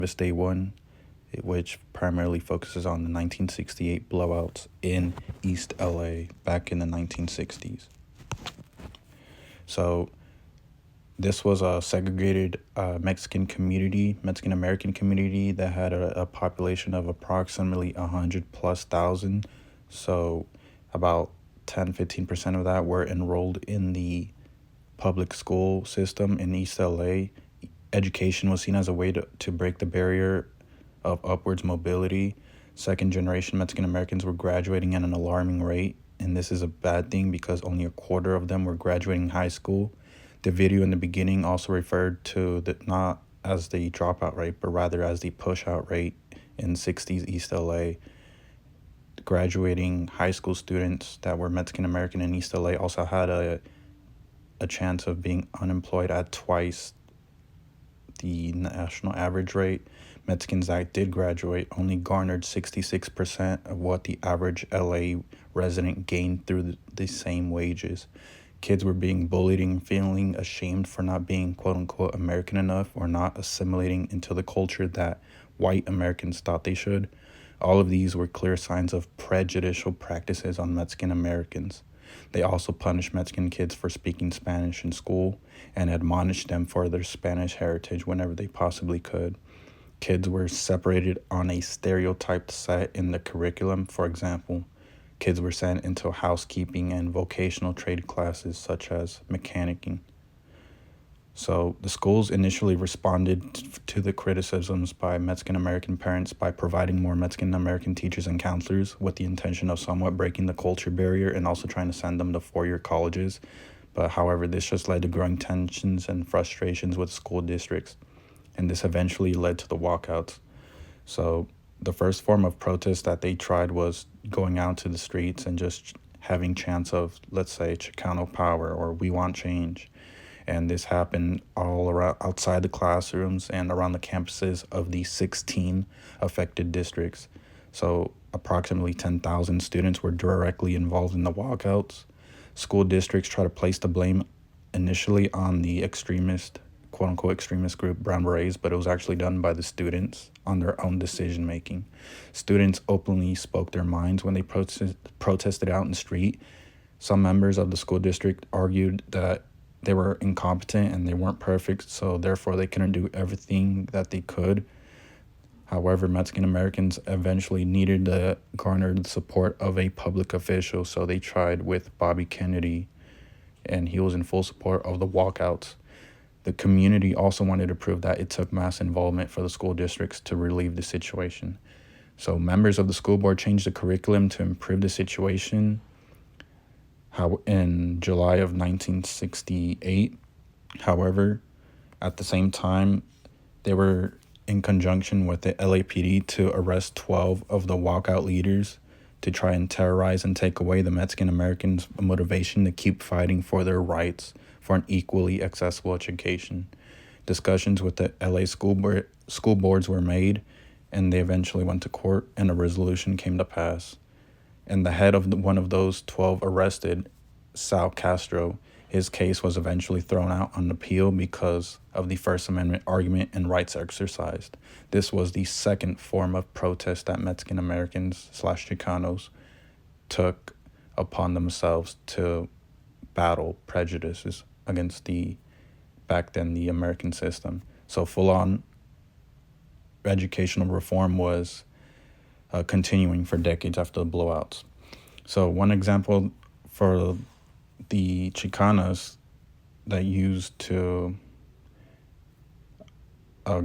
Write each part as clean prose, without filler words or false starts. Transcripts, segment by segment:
Day 1, which primarily focuses on the 1968 blowouts in East LA back in the 1960s. So this was a segregated Mexican American community that had a population of approximately 100 plus thousand. So about 10-15% of that were enrolled in the public school system in East LA. Education was seen as a way to break the barrier of upwards mobility. Second generation Mexican Americans were graduating at an alarming rate, and this is a bad thing because only a quarter of them were graduating high school. The video in the beginning also referred to the not as the dropout rate, but rather as the push out rate in 60s East LA. Graduating high school students that were Mexican American in East LA also had a chance of being unemployed at twice the national average rate. Mexicans that did graduate only garnered 66% of what the average LA resident gained through the same wages. Kids were being bullied and feeling ashamed for not being quote-unquote American enough or not assimilating into the culture that white Americans thought they should. All of these were clear signs of prejudicial practices on Mexican Americans. They also punished Mexican kids for speaking Spanish in school and admonished them for their Spanish heritage whenever they possibly could. Kids were separated on a stereotyped set in the curriculum. For example, kids were sent into housekeeping and vocational trade classes such as mechanicking. So the schools initially responded to the criticisms by Mexican American parents by providing more Mexican American teachers and counselors with the intention of somewhat breaking the culture barrier and also trying to send them to four-year colleges. But however, this just led to growing tensions and frustrations with school districts, and this eventually led to the walkouts. So the first form of protest that they tried was going out to the streets and just having chants of, let's say, Chicano power or we want change. And this happened all around outside the classrooms and around the campuses of the 16 affected districts. So approximately 10,000 students were directly involved in the walkouts. School districts try to place the blame initially on the quote-unquote extremist group Brown Berets, but it was actually done by the students on their own decision making. Students openly spoke their minds when they protested out in the street. Some members of the school district argued that they were incompetent and they weren't perfect, so therefore they couldn't do everything that they could. However, Mexican Americans eventually needed to garner the support of a public official, so they tried with Bobby Kennedy, and he was in full support of the walkouts. The community also wanted to prove that it took mass involvement for the school districts to relieve the situation. So members of the school board changed the curriculum to improve the situation in July of 1968. However, at the same time, they were in conjunction with the LAPD to arrest 12 of the walkout leaders to try and terrorize and take away the Mexican Americans' motivation to keep fighting for their rights for an equally accessible education. Discussions with the LA school boards were made, and they eventually went to court, and a resolution came to pass. And the head of one of those 12 arrested, Sal Castro, his case was eventually thrown out on appeal because of the First Amendment argument and rights exercised. This was the second form of protest that Mexican Americans / Chicanos took upon themselves to battle prejudices against back then, the American system. So full-on educational reform was continuing for decades after the blowouts. So one example for the Chicanas that used to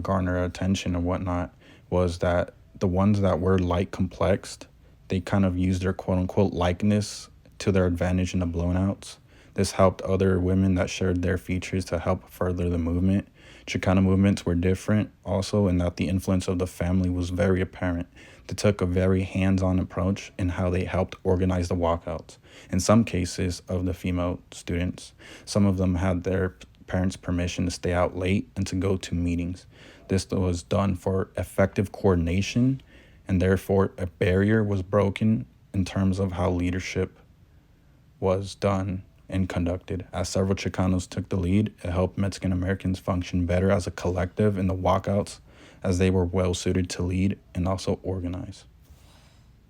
garner attention and whatnot was that the ones that were light complexed, they kind of used their quote-unquote likeness to their advantage in the blowouts. This helped other women that shared their features to help further the movement. Chicana movements were different also in that the influence of the family was very apparent. They took a very hands-on approach in how they helped organize the walkouts. In some cases of the female students, some of them had their parents' permission to stay out late and to go to meetings. This was done for effective coordination, and therefore a barrier was broken in terms of how leadership was done and conducted. As several Chicanos took the lead, it helped Mexican Americans function better as a collective in the walkouts, as they were well suited to lead and also organize.